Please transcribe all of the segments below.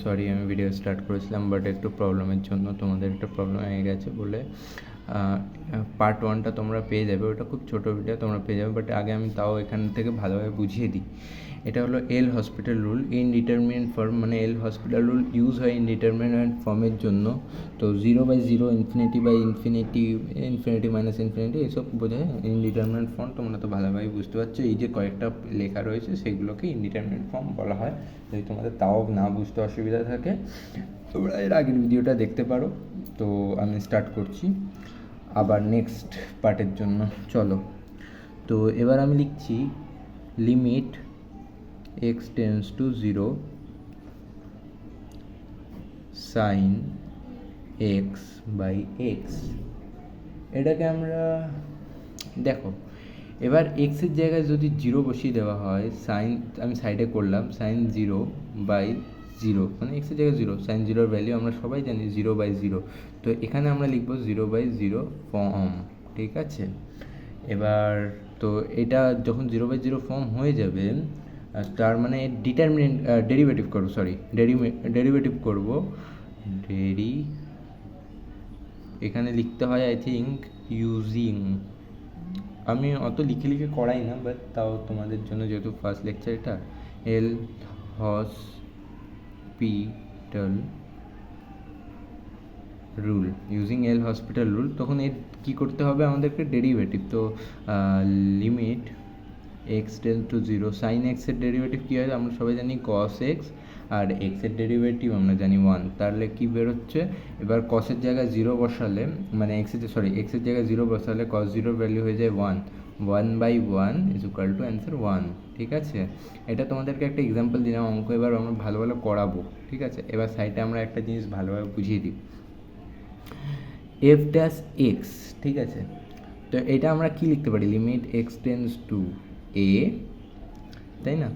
Sorry আমি video start করেছিলাম but একটু প্রবলেমের জন্য তোমাদের একটা প্রবলেম হয়ে গেছে বলে পার্ট 1টা তোমরা পেয়ে যাবে, ওটা খুব ছোটো ভিডিও তোমরা পেয়ে যাবে, বাট আগে আমি তাও এখান থেকে ভালোভাবে বুঝিয়ে দিই। এটা হলো এল হসপিটাল রুল। ইনডিটারমিনেন্ট ফর্ম মানে এল হসপিটাল রুল ইউজ হয় ইনডিটারমিনেন্ট ফর্মের জন্য। তো 0/0, ইনফিনিটি/ইনফিনিটি, ইনফিনিটি মাইনাস ইনফিনিটি, এসব বোঝায় ইনডিটারমিনেন্ট ফর্ম। তোমরা তো ভালোভাবে বুঝতে পারছো, এই যে কয়েকটা লেখা রয়েছে সেগুলোকে ইনডিটারমিনেন্ট ফর্ম বলা হয়। যদি তোমাদের তাও না বুঝতে অসুবিধা থাকে তোমরা এর আগের ভিডিওটা দেখতে পারো। তো আমি স্টার্ট করছি আবার নেক্সট পার্টের জন্য। চলো, তো এবার আমি লিখছি limit x tends to 0 sine x by x. এটাকে আমরা দেখো, এবার এক্সের জায়গায় যদি 0 বসিয়ে দেওয়া হয়, সাইন আমি সাইডে করলাম সাইন 0/0, মানে এক্সের জায়গায় 0, সাইন 0-র ভ্যালিউ আমরা সবাই জানি 0/0। তো এখানে আমরা লিখব 0/0 ফর্ম, ঠিক আছে। এবার তো এটা যখন 0/0 ফর্ম হয়ে যাবে, তার মানে ডেরিভেটিভ করবো, ডেরিভেটিভ করবো। এখানে লিখতে হয় আই থিঙ্ক ইউজিং, আমি অত লিখে করাই না, বাট তাও তোমাদের জন্য যেহেতু ফার্স্ট লেকচার এটা, L Hospital rule, using L Hospital rule. তখন এর কী করতে হবে আমাদেরকে, ডেরিভেটিভ। তো limit x tends to 0 sine এক্সের ডেরিভেটিভ কী হয় আমরা সবাই জানি cos x, আর এক্সের ডেরিভেটিভ আমরা জানি 1। তাহলে কী বেরোচ্ছে, এবার কসের জায়গায় 0 বসালে, মানে এক্সের জায়গায় 0 বসালে cos 0-র ভ্যালু হয়ে যায় 1, 1/1 ইজ ইকুয়াল টু অ্যান্সার 1, ঠিক আছে। এটা তোমাদেরকে একটা এক্সাম্পল দিলাম, অঙ্ক এবার আমরা ভালো করাবো, ঠিক আছে। এবার সাইডে আমরা একটা জিনিস ভালোভাবে বুঝিয়ে দিই, f'(x), ঠিক আছে। তো এটা আমরা কি লিখতে পারি, limit x tends two a, তাই না,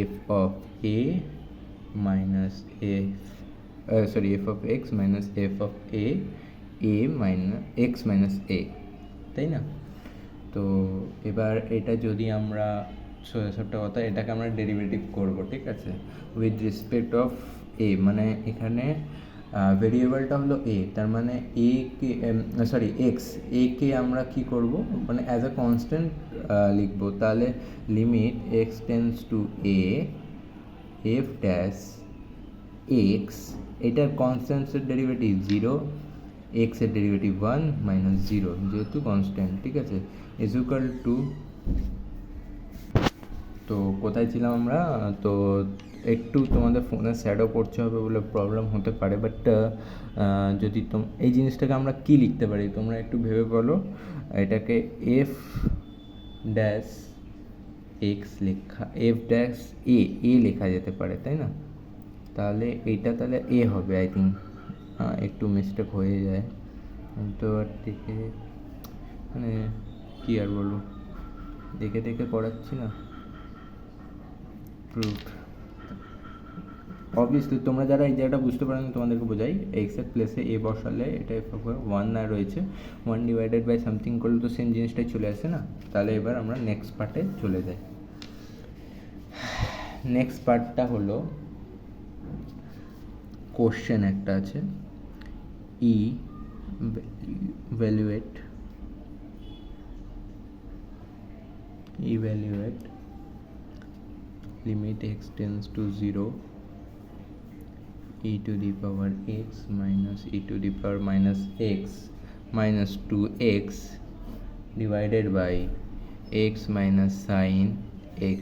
f of a minus f of x minus f of a minus x minus a, তাই না। তো এবার এটা যদি আমরা সবটা কথা, এটাকে আমরা ডেরিভেটিভ করব, ঠিক আছে, উইথ রেসপেক্ট অফ a, মানে এখানে ভেরিয়েবলটা হলো a, তার মানে এ কে আমরা কি করব, মানে অ্যাজ আ কনস্ট্যান্ট লিখব। তাহলে limit x tends two a f'(x), এটার কনস্ট্যান্টের ডেরিভেটিভ 0, এক্সের ডেরিভেটিভ 1 মাইনাস 0, যেহেতু কনস্ট্যান্ট, ঠিক আছে, ইজ ইকুয়াল টু। তো কোথায় ছিলাম আমরা, তো একটু তোমাদের ফোনে শ্যাডো পড়তে হবে বলে প্রবলেম হতে পারে, বাট যদি এই জিনিসটাকে আমরা কি লিখতে পারি তোমরা একটু ভেবে বলো। এটাকে f'(x) লেখা, f'(a) লেখা যেতে পারে, তাই না। তাহলে এইটা তাহলে এ হবে, আই থিঙ্ক একটু মিস্টেক হয়ে যায় তো, আর দেখে মানে কী আর বলবো, দেখে করাচ্ছি না, প্রুফ। অবভিয়াসলি তোমরা যারা এই জায়গাটা বুঝতে পারো, তোমাদেরকে বোঝাই, এক্সের প্লেসে এ বসালে এটা এফ অফ 1 না রয়েছে 1 ডিভাইডেড বাই সামথিং করলে তো সেম জিনিসটাই চলে আসে না। তাহলে এবার আমরা নেক্সট পার্টে চলে যাই। নেক্সট পার্টটা হলো কোশ্চেন একটা আছে, evaluate limit x tends to 0 e to the power x minus e to the power minus x minus 2x divided by x minus sin x,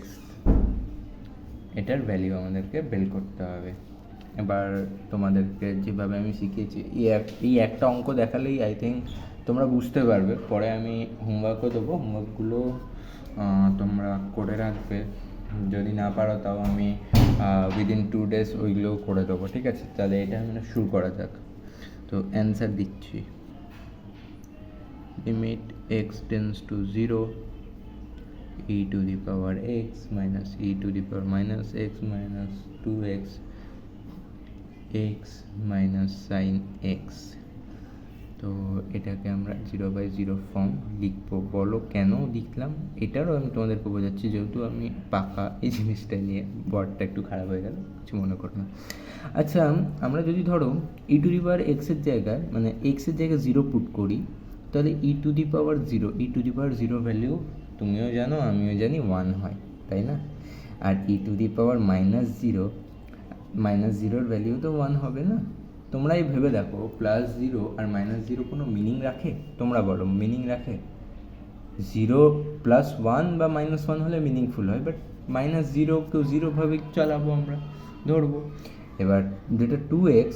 এটার ভ্যালিউ আমাদেরকে বের করতে হবে। এবার তোমাদেরকে যেভাবে আমি শিখিয়েছি, এই একটা অঙ্ক দেখালেই আই থিঙ্ক তোমরা বুঝতে পারবে। পরে আমি হোমওয়ার্কও দেবো, হোমওয়ার্কগুলো তোমরা করে রাখবে, যদি না পারো তাও আমি উইদিন 2 days ওইগুলোও করে দেবো, ঠিক আছে। তাহলে এটা মানে শুরু করা যাক। তো অ্যান্সার দিচ্ছি, limit x tends to 0 e to the power x minus e to the power minus x minus 2x x minus sin x। তো এটাকে আমরা 0/0 ফর্ম লিখবো। বলো কেন লিখলাম, এটারও আমি তোমাদেরকে বোঝাচ্ছি, যেহেতু আমি পাকা এই জিনিসটা নিয়ে। বডটা একটু খারাপ হয়ে গেল, কিছু মনে করো না। আচ্ছা, আমরা যদি ধরো e⁻x এর জায়গায়, মানে x এর জায়গায় 0 পুট করি, তাহলে e⁻0 ভ্যালিউ তুমিও জানো আমিও জানি 1 হয়, তাই না? আর -0 ভ্যালিউ তো 1 হবে না। তোমরাই ভেবে দেখো, +0 আর -0 কোনো মিনিং রাখে? তোমরা বলো, মিনিং রাখে? 0 +1 বা -1 হলে মিনিংফুল হয়, বাট -0 কেউ 0 ভাবে চালাবো, আমরা ধরবো। এবার যেটা 2x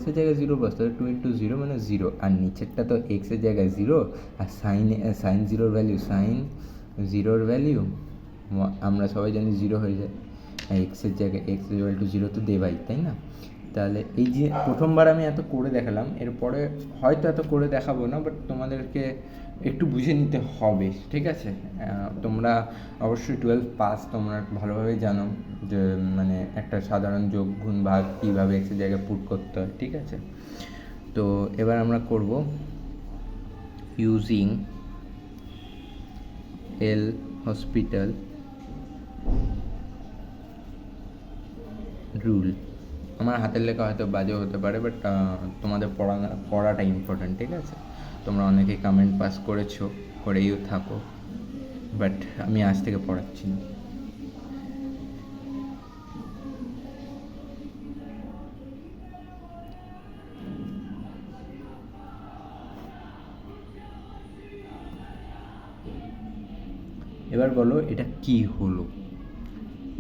এর জায়গায় 0 বসতে, 2 × 0 মানে 0, আর নিচেরটা তো x এর জায়গায় 0, আর সাইন 0 ভ্যালিউ আমরা সবাই জানি 0 হয়ে যায়। x এর জায়গায় x = 0 তো দেবাই, তাই না? তাহলে এই যে প্রথমবার আমি এত করে দেখালাম, এরপরে হয়তো এত করে দেখাবো না, বাট তোমাদেরকে একটু বুঝে নিতে হবে, ঠিক আছে? তোমরা অবশ্যই 12 পাস, তোমরা ভালোভাবে জানো যে মানে একটা সাধারণ যোগ গুণ ভাগ কীভাবে x এর জায়গায় পুট করতে হয়, ঠিক আছে? তো এবার আমরা করব ইউজিং এল হসপিটাল রুল। আমার হাতের লেখা হয়তো বাজেও হতে পারে, বাট তোমাদের পড়াটা ইম্পর্ট্যান্ট, ঠিক আছে? তোমরা অনেকে কমেন্ট পাস করেছো, করেইও থাকো, বাট আমি আজ থেকে পড়াচ্ছি না। এবার বলো এটা কি হলো?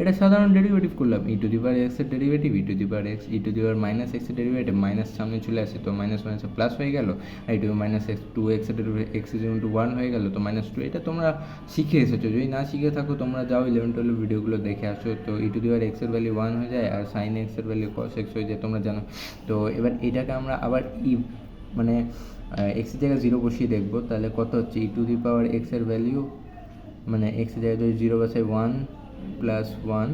এটা সাধারণ ডেরিভেটিভ করলাম, e⁻x এর ডেরিভেটিভ, e⁻x e⁻−x এর ডেরিভেটিভ, মাইনাস সামনে চলে আসে তো মাইনাস মাইনাসে প্লাস হয়ে গেল, আর e⁻−x 2x এর ডেরিভেটিভ x = 1 হয়ে গেল, তো -2। এটা তোমরা শিখে এসেছো, যদি না শিখে থাকো তোমরা যাও 11-12 ভিডিওগুলো দেখে আসো। তো e⁻x এর ভ্যালু 1 হয়ে যায়, আর sin x এর ভ্যালু cos x হয়ে যায়, তোমরা জানো। তো এবার এটাকে আমরা আবার মানে x এর জায়গায় 0 বসিয়ে দেখবো, তাহলে কত হচ্ছে? e⁻x এর ভ্যালু, মানে x এর জায়গায় যদি 0 বসাই 1 + 1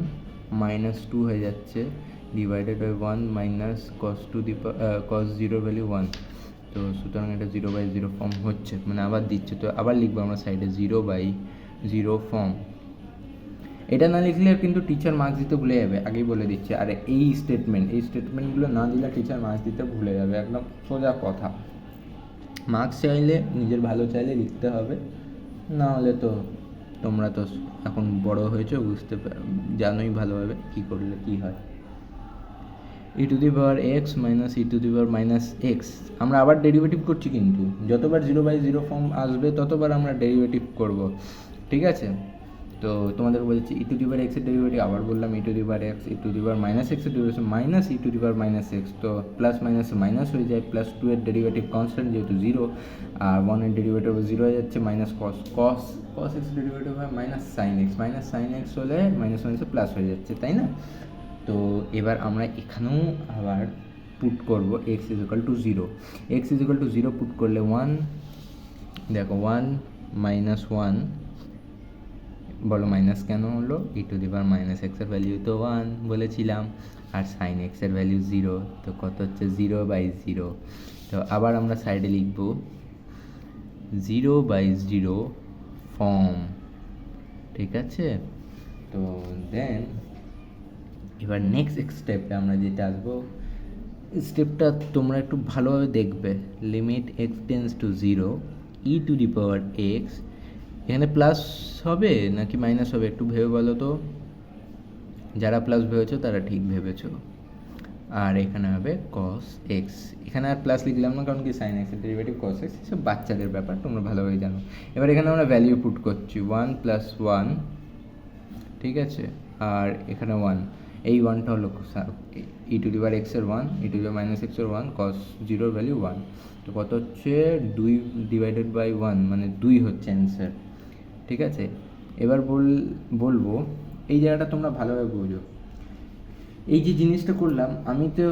-2 হয়ে যাচ্ছে, /1 cos 0 ভ্যালু 1। তো সুতরাং এটা 0/0 ফর্ম হচ্ছে, মানে আবার দিচ্ছে। তো আবার লিখবো আমরা সাইডে 0/0 ফর্ম। এটা না লিখলে কিন্তু টিচার মার্কস দিতে ভুলে যাবে, আগেই বলে দিচ্ছে। আর এই স্টেটমেন্টগুলো না দিলে টিচার মার্কস দিতে ভুলে যাবে, একদম সোজা কথা। মার্কস চাইলে, নিজের ভালো চাইলে লিখতে হবে, না হলে তো তোমরা তো এখন বড় হয়েছো, জানোই ভালোভাবে কী করলে কী হয়। e⁻x - e⁻−x, আমরা আবার ডেরিভেটিভ করছি, কিন্তু যতবার 0/0 ফর্ম আসবে ততবার আমরা ডেরিভেটিভ করব, ঠিক আছে? তো তোমাদের বলছি e⁻x এর ডেরিভেটিভ, আবার বললাম e⁻x, e⁻−x এর ডেরিভেটিভ -e⁻x, তো প্লাস মাইনাসে মাইনাস হয়ে যায়, +2 এর ডেরিভেটিভ কনস্ট্যান্ট যেহেতু 0, আর 1 এর ডেরিভেটিভ 0 হয়ে যাচ্ছে, cos x ডেরিভেটিভ হয় -sin x হলে মাইনাস মাইনাসে প্লাস হয়ে যাচ্ছে, তাই না? তো এবার আমরা এখানেও আবার পুট করব x = 0। x = 0 পুট করলে 1, দেখো 1 - 1, বলো মাইনাস কেন হলো? e⁻−x এর ভ্যালিউ তো 1 বলেছিলাম, আর sin x এর ভ্যালিউ 0, তো কত হচ্ছে? 0/0। তো আবার আমরা সাইডে লিখব 0/0 ফর্ম, ঠিক আছে? তো দেন এবার নেক্সট স্টেপে আমরা যেটা আসবো, স্টেপটা তোমরা একটু ভালোভাবে দেখবে। Limit x tends to 0, e⁻x, এখানে প্লাস হবে নাকি মাইনাস হবে একটু ভেবে বলো তো। যারা প্লাস ভেবেছো তারা ঠিক ভেবেছো। আর এখানে হবে cos x, এখানে আর প্লাস লিখলাম না, কারণ কি sin x এর ডেরিভেটিভ cos x, এসব বাচ্চাদের ব্যাপার, তোমরা ভালোভাবে জানো। এবার এখানে আমরা ভ্যালিউ পুট করছি 1 + 1, ঠিক আছে? আর এখানে 1, এই 1টা হলো e⁻x এর 1, e⁻−x এর 1, cos 0 ভ্যালু 1, তো কত হচ্ছে? 2/1, মানে 2 হচ্ছে অ্যান্সার, ঠিক আছে? এবার বলবো এই জায়গাটা তোমরা ভালোভাবে বোঝো। এই যে জিনিসটা করলাম, আমি তো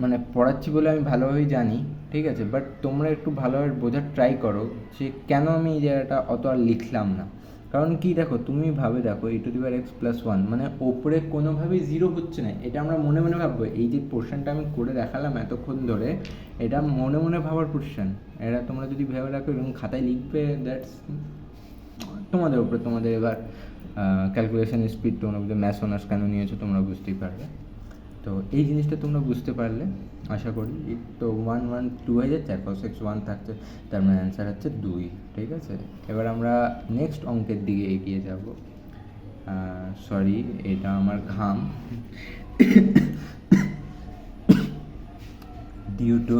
মানে পড়াচ্ছি বলে আমি ভালোভাবেই জানি, ঠিক আছে? বাট তোমরা একটু ভালোভাবে বোঝার ট্রাই করো যে কেন আমি এই জায়গাটা অত আর লিখলাম না। কারণ কি দেখো, তুমি ভাবে দেখো e⁻x+1 মানে ওপরে কোনোভাবেই জিরো হচ্ছে না, এটা আমরা মনে মনে ভাববো। এই যে পোর্শনটা আমি করে দেখালাম এতক্ষণ ধরে, এটা মনে মনে ভাবার পোর্শন। এটা তোমরা যদি ভেবে রাখো এবং খাতায় লিখবে, দ্যাটস তোমাদের উপরে। তোমাদের এবার ক্যালকুলেশন স্পিড, তোমরা ম্যাথস অনার্স কেন নিয়েছো তোমরা বুঝতেই পারবে। তো এই জিনিসটা তোমরা বুঝতে পারলে আশা করি। তো 1 1 2 হয়ে যাচ্ছে, আর cos x 1 থাকছে, তার মানে অ্যান্সার হচ্ছে 2। ঠিক আছে, এবার আমরা নেক্সট অঙ্কের দিকে এগিয়ে যাব। সরি, এটা আমার ঘাম, ডিউ টু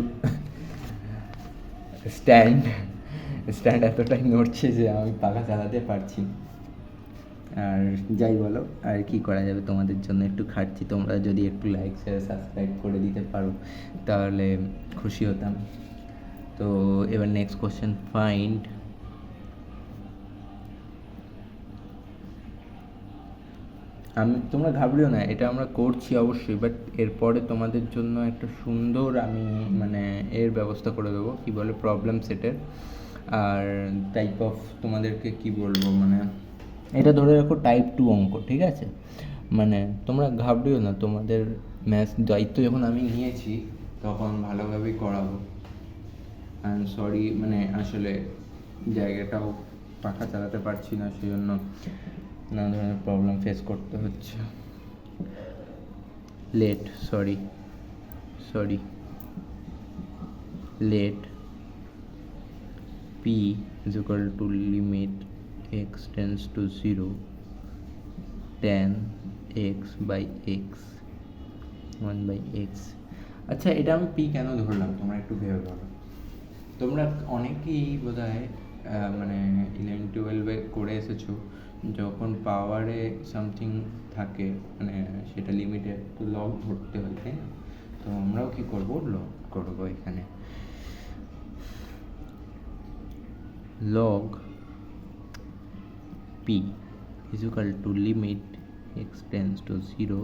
স্ট্যান্ড এতটাই নড়ছে যে আমি পাখা চালাতে পারছি না। আর যাই বলো, আর কি করা যাবে, তোমাদের জন্য একটু খাটছি। তোমরা যদি একটু লাইক শেয়ার সাবস্ক্রাইব করে দিতে পারো তাহলে খুশি হতাম। তো এবার নেক্সট কোশ্চেন, ফাইন্ড তোমরা ঘাবড়িও না, এটা আমরা করছি অবশ্যই, বাট এরপরে তোমাদের জন্য একটা সুন্দর আমি মানে এর ব্যবস্থা করে দেবো, কি বলে, প্রবলেম সেটের। আর টাইপ অফ তোমাদেরকে কি বলবো, মানে এটা ধরে রাখো টাইপ 2 অঙ্ক, ঠিক আছে? মানে তোমরা ঘাবড়িও না, তোমাদের ম্যাথস দায়িত্ব যখন আমি নিয়েছি তখন ভালোভাবেই করাবো। আই এম সরি, মানে আসলে জায়গাটাও পাখা চালাতে পারছি না, সেই জন্য নানা ধরনের প্রবলেম ফেস করতে হচ্ছে। Let p is equal to limit x tends to 0 tan x by x 1 by x। আচ্ছা, এটা আমি p কেন ধরলাম তোমরা একটু ভেবে বলো। তোমরা অনেকেই বোধহয় মানে 11-12 করে এসেছো, যখন পাওয়ারে সামথিং থাকে মানে সেটা লিমিটেড, তো লগ ধরতে হয়, তাই না? তো আমরাও কি করবো, লগ করবো। এখানে log p is equal to limit x tends to 0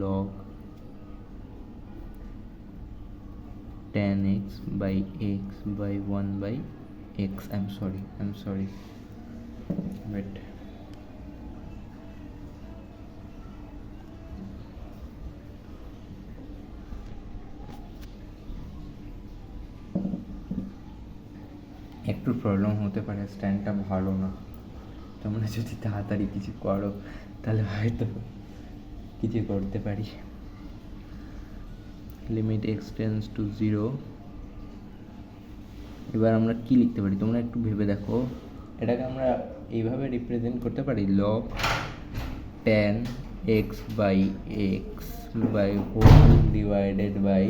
log tan x by x by 1 by x। I'm sorry, wait, একটু প্রবলেম হতে পারে, স্ট্যান্ডটা ভালো না। তোমরা যদি তাড়াতাড়ি কিছু করো তাহলে হয়তো কিছু করতে পারি। লিমিট এক্স টেন্স টু 0, এবার আমরা কি লিখতে পারি তোমরা একটু ভেবে দেখো। এটাকে আমরা এইভাবে রিপ্রেজেন্ট করতে পারি, log tan x by x by whole divided by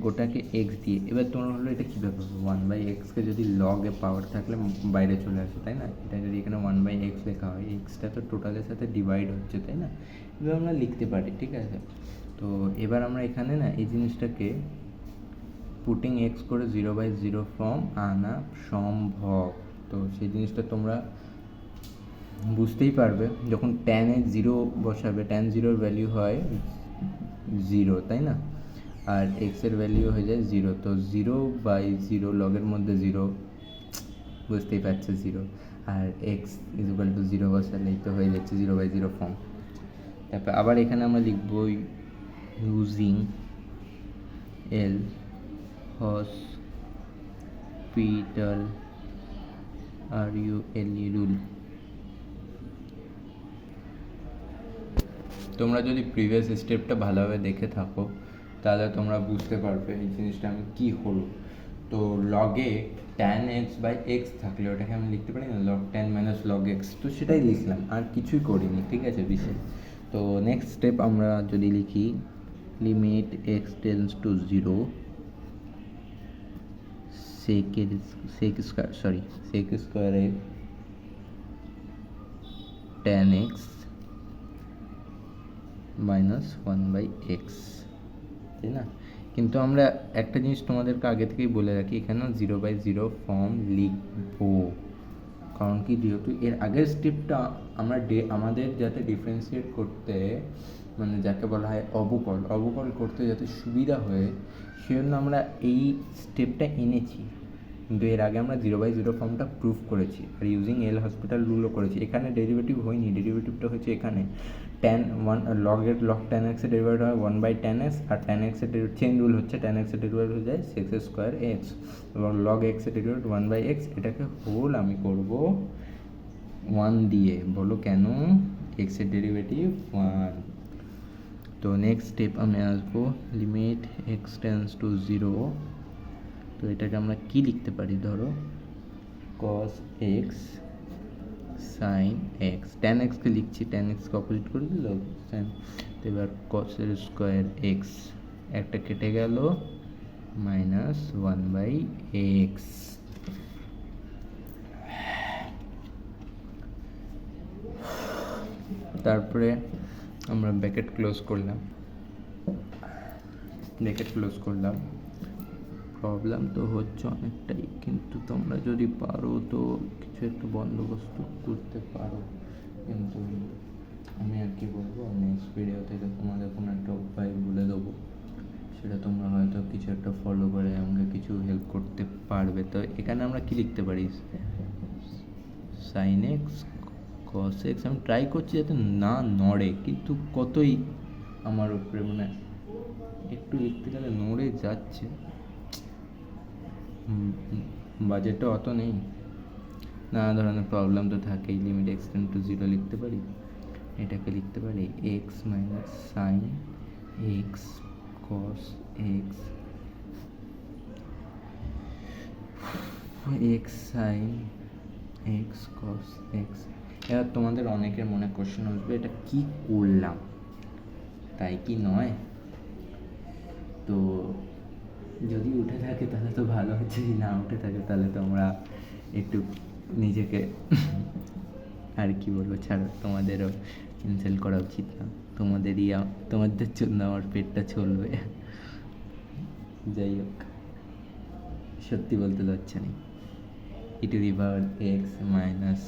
গোটাকে এক্স দিয়ে। এবার তোমরা হলো এটা কীভাবে পাবো, 1/x-কে যদি লগে পাওয়ার থাকলে বাইরে চলে আসে, তাই না? এটা যদি এখানে 1/x লেখা হয়, এক্সটা তো টোটালের সাথে ডিভাইড হচ্ছে, তাই না? এবার আমরা লিখতে পারি, ঠিক আছে? তো এবার আমরা এখানে না এই জিনিসটাকে পুটিং এক্স করে 0/0 ফর্ম আনা সম্ভব। তো সেই জিনিসটা তোমরা বুঝতেই পারবে যখন ট্যানে 0 বসাবে, ট্যান 0-র ভ্যালু হয় 0, তাই না? আর এক্সের ভ্যালু হয়ে যায় 0, তো 0/0 লগের মধ্যে 0, বুঝতেই পারছে 0, আর এক্স ইজ ইকুয়াল টু 0 বসালেই তো হয়ে যাচ্ছে 0/0 ফর্ম। তারপর আবার এখানে আমরা লিখব using L hospital RULE rule. তোমরা যদি প্রিভিয়াস স্টেপটা ভালোভাবে দেখে থাকো তাহলে তোমরা বুঝতে পারবে এই জিনিসটা আমি কী হলো। তো লগে tan x বাই x থাকলে ওটাকে আমি লিখতে পারি না, log tan minus log x, তো সেটাই লিখলাম, আর কিছুই করিনি, ঠিক আছে বিশেষ। তো নেক্সট স্টেপ আমরা যদি লিখি limit x tends to 0 sec স্কোয়ারে tan x মাইনাস 1/x, তাই না? কিন্তু আমরা একটা জিনিস তোমাদেরকে আগে থেকেই বলে রাখি, এখানেও 0/0 ফর্ম লিখবো, কারণ কি যেহেতু এর আগের স্টেপটা আমরা আমাদের যাতে ডিফারেন্সিয়েট করতে, মানে যাকে বলা হয় অবকল করতে যাতে সুবিধা হয় সেজন্য আমরা এই স্টেপটা এনেছি। কিন্তু এর আগে আমরা 0/0 ফর্মটা প্রুফ করেছি আর ইউজিং এল হসপিটাল রুলও করেছি। এখানে ডেরিভেটিভ হয়নি, ডেরিভেটিভটা হচ্ছে এখানে log tan x এর ডেরিভেটিভ হয় 1/tan x, আর tan x এর চেইন রুল হচ্ছে tan x এর ডেরিভেটিভ হয়ে যায় sec স্কোয়ার x, এবং log x এর ডেরিভেটিভ 1/x। এটাকে হোল আমি করব 1 দিয়ে, বলো কেন? x এর ডেরিভেটিভ 1। তো নেক্সট স্টেপ আমি আসবো লিমিট x টেন্স টু 0। তো এটাকে আমরা কি লিখতে পারি? ধরো cos x sin x, tan x কে লিখছি, tan x কে অপোজিট করে দিল sin। তো এবার cos এর স্কোয়ার x একটা কেটে গেল মাইনাস 1/x। তারপরে আমরা ব্র্যাকেট ক্লোজ করলাম, প্রবলেম তো হচ্ছে অনেকটাই, কিন্তু তোমরা যদি পারো তো কিছু একটা বন্দোবস্ত করতে পারো। কিন্তু আমি আর কি বলবো, নেক্সট ভিডিও থেকে তোমাদের কোনো একটা উপায় বলে দেবো, সেটা তোমরা হয়তো কিছু একটা ফলো করে আমাকে কিছু হেল্প করতে পারবে। তো এখানে আমরা কি লিখতে পারি? Sine x cos x. আমি ট্রাই করছি যাতে না নড়ে, কিন্তু কতই আমার উপরে মানে একটু লিখতে গেলে নড়ে যাচ্ছে, বাজেটটা অত নেই, নানা ধরনের প্রবলেম তো থাকেই। লিমিট এক্স টেন্ড টু 0 লিখতে পারি, এটাকে লিখতে পারি x minus sine x cos x, x sine x cos x. এবার তোমাদের অনেকের মনে কোশ্চেন আসবে, এটা কি করলাম, তাই কি নয়? তো যদি উঠে থাকে তাহলে তো ভালো হচ্ছে, যদি না উঠে থাকে তাহলে তোমরা একটু নিজেকে আর কি বলবো, ছাড়ো, তোমাদেরও ইনসাল্ট করা উচিত না, তোমাদের জন্য আমার পেটটা চলবে। যাই হোক, সত্যি বলতে লজ্জা নেই। e to the power x minus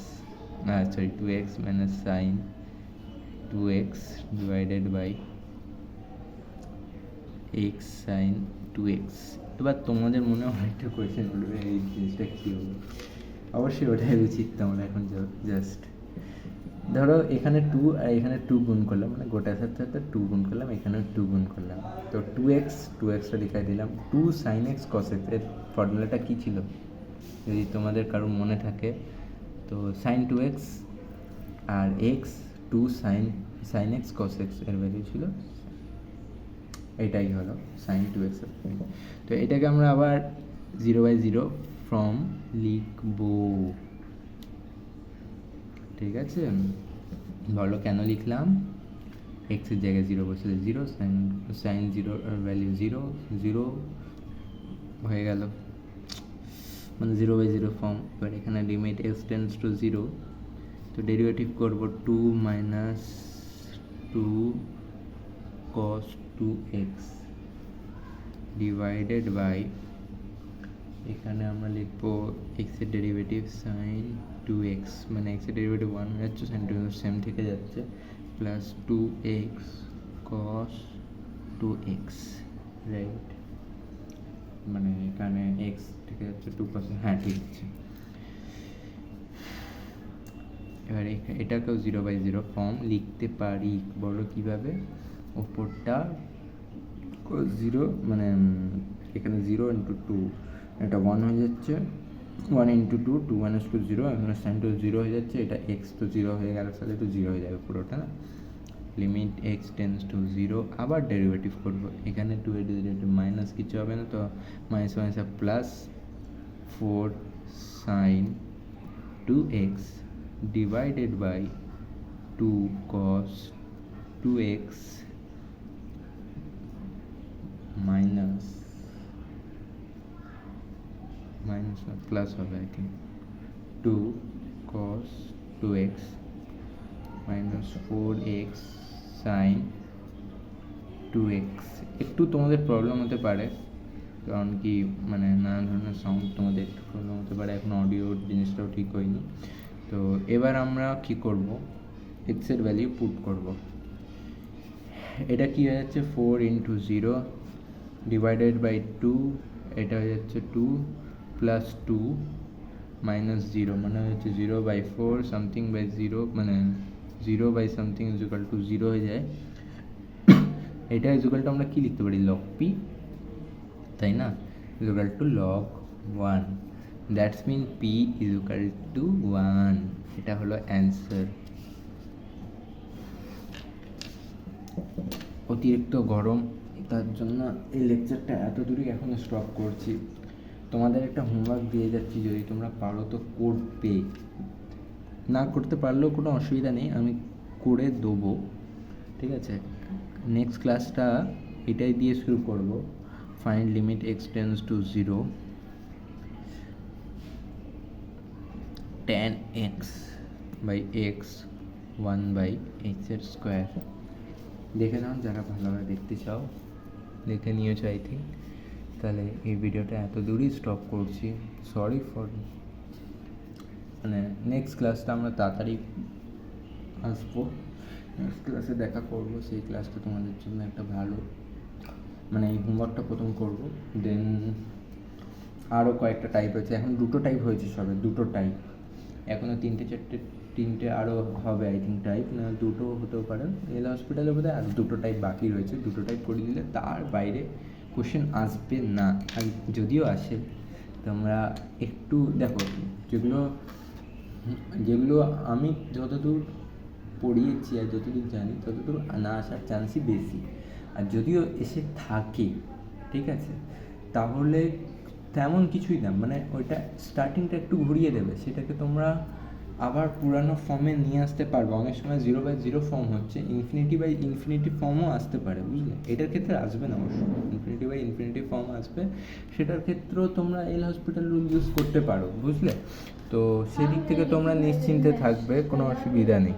2x minus sin 2x divided by x sin 2x। এবার তোমাদের মনে অনেকটা কোয়েশ্চেন উঠবে, এই জিনিসটা কী হবে? অবশ্যই ওটাই উচিত। তোমরা এখন জাস্ট ধরো এখানে 2 আর এখানে 2 গুণ করলাম, মানে গোটার সাথে সাথে 2 গুণ করলাম, এখানেও 2 গুণ করলাম, তো 2xটা লিখাই দিলাম। 2 sin x cos x এর ফর্মুলাটা কী ছিল যদি তোমাদের কারোর মনে থাকে? তো sin 2x আর x 2 sin x cos x এর ভ্যালু ছিল, এটাই হলো sin 2x। তো এটাকে আমরা আবার 0/0 ফর্ম লিখবো, ঠিক আছে? বলো কেন লিখলাম? x এর জায়গায় 0 বসলে 0, sin 0 ভ্যালু 0 হয়ে গেল, মানে 0/0 ফর্ম। এবার এখানে লিমিট x টেন্স টু 0, তো ডেরিভেটিভ করব 2 minus 2 cos 2x divided by, এখানে আমরা লিখবো x এর ডেরিভেটিভ sin 2x, মানে x এর ডেরিভেটিভ 1 হয়ে যাচ্ছে, sin 2x সেম থেকে যাচ্ছে, plus 2x cos 2x, right? মানে এখানে x থেকে যাচ্ছে 2%, হ্যাঁ ঠিক আছে। এবার এটাকেও 0/0 ফর্ম লিখতে পারি, বলো কীভাবে? ওপরটা 0, মানে এখানে 0 × 2, এটা 1 হয়ে যাচ্ছে, 1 × 2, 2 - 2 0, এখানে sin 2 0 হয়ে যাচ্ছে, এটা x তো 0 হয়ে গেল, তাহলে তো 0 হয়ে যাবে পুরোটা না। লিমিট x টেন্স টু 0, আবার ডেরিভেটিভ করবো, এখানে 2 এর ডেরিভেটিভ মাইনাস কিছু হবে না, তো minus minus plus 4 sin 2x divided by 2 cos 2x minus plus হবে I think 2 cos 2x minus 4x sin 2x। একটু তোমাদের প্রবলেম হতে পারে, কারণ কি মানে নানা ধরনের সাউন্ড তোমাদের একটু প্রবলেম হতে পারে, এখন অডিওর জিনিসটাও ঠিক হয়নি। তো এবার আমরা কি করব, x এর ভ্যালু পুট করব। এটা কি হয়ে যাচ্ছে 4 × 0 ডিভাইডেড বাই 2, এটা হয়ে যাচ্ছে 2 প্লাস 2 মাইনাস 0 মানে হচ্ছে 0/4 সামথিং বাই 0 মানে 0 by something is equal to 0 হয়ে যায়। এটা ইজ ইকুয়াল টু আমরা কী লিখতে পারি, লগ পি, তাই না, is equal to log 1, that's mean p is equal to 1। এটা হলো অ্যান্সার। অতিরিক্ত গরম, তার জন্য এই লেকচারটা এত দূরই এখন স্টপ করছি। তোমাদের একটা হোমওয়ার্ক দিয়ে যাচ্ছি, যদি তোমরা পারো তো করবে, না করতে পারলেও কোনো অসুবিধা নেই, আমি করে দেবো, ঠিক আছে। নেক্সট ক্লাসটা এটাই দিয়ে শুরু করব, find limit x tends to 0 tan x by x 1/x² দেখে নাও যারা ভালোভাবে দেখতে চাও, দেখে নিয়েছো আই থিঙ্ক। তাহলে এই ভিডিওটা এত দূরই স্টপ করছি, সরি ফর, মানে নেক্সট ক্লাসটা আমরা তাড়াতাড়ি আসবো, নেক্সট ক্লাসে দেখা করব, সেই ক্লাসটা তোমাদের জন্য একটা ভালো, মানে এই হোমওয়ার্কটা প্রথম করব, দেন আরও কয়েকটা টাইপ আছে, এখন 2টো টাইপ হয়েছে সবে, 2টো টাইপ, এখনও 3টে আরও হবে আই থিঙ্ক টাইপ, না 2টো হতেও পারে, এল হসপিটালে বোধ হয় আর 2টো টাইপ বাকি রয়েছে, 2টো টাইপ করে দিলে তার বাইরে কোশ্চেন আসবে না, আর যদিও আসে তোমরা একটু দেখো, যেগুলো আমি যতদূর পড়িয়েছি আর যতদূর জানি ততদূর না আসার চান্সই বেশি, আর যদিও এসে থাকে, ঠিক আছে, তাহলে তেমন কিছুই না, মানে ওইটা স্টার্টিংটা একটু ঘুরিয়ে দেবে, সেটাকে তোমরা আবার পুরানো ফর্মে নিয়ে আসতে পারবে। অনেক সময় 0/0 ফর্ম হচ্ছে, ইনফিনিটি ফর্মও আসতে পারে, বুঝলে, এটার ক্ষেত্রে আসবে না অবশ্য, ইনফিনিটি ফর্ম আসবে, সেটার ক্ষেত্রেও তোমরা এল হসপিটাল রুল ইউজ করতে পারো, বুঝলে। তো সেদিক থেকে তোমরা নিশ্চিন্তে থাকবে, কোনো অসুবিধা নেই।